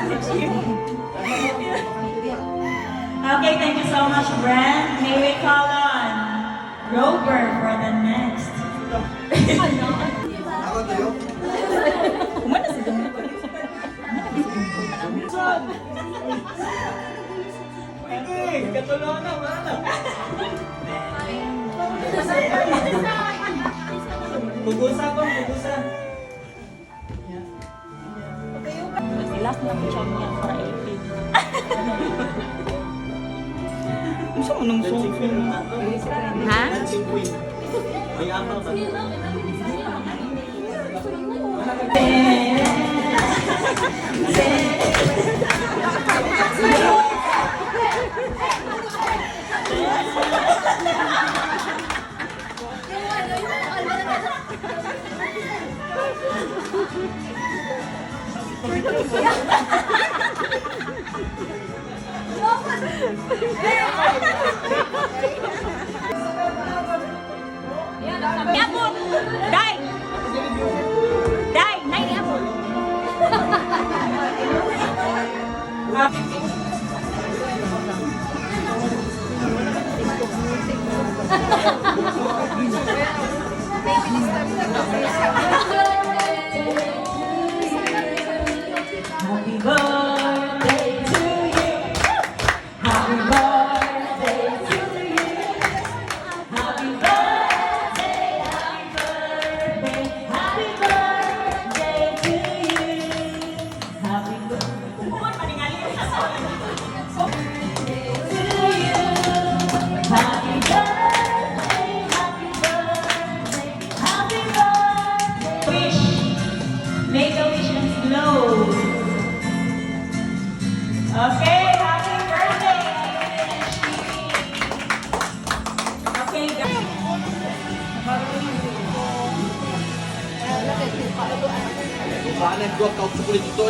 Okay, thank you so much, Brent. May we call on Roper for the next. Ako tayo? Kumana sa dami. Katulungan na, mana? Bugusan ko, bugusan. Ilak na siya niya para 18. Gusto mo nung sofin na? Ha? Dancing Queen. May akal ba? Yapon! Dai! Dai! Nay, yapon! Happy birthday to you. Happy birthday to you. Happy birthday, happy birthday, happy birthday to you. Happy birthday. Umuwan pa rin nga rin. To you. Happy birthday, happy birthday, happy birthday. Wish. Make a wish and blow. Okay, happy birthday. Okay, guys. Saan nag-walk out sa kulit ito?